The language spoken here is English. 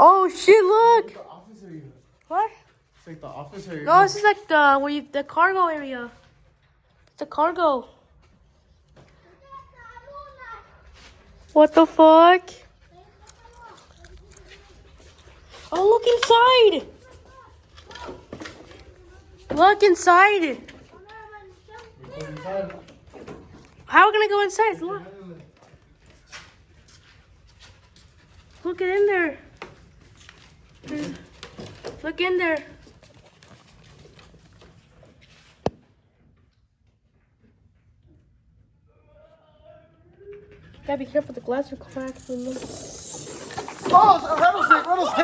Oh shit! Look. The office area. What? It's like the office area. No, this is like the cargo area. The cargo. What the fuck? Oh, look inside. Look inside. How are we gonna go inside? Look. Look in there. Look in there. Gotta be careful, the glass will crack. Oh, rattlesnake, rattlesnake.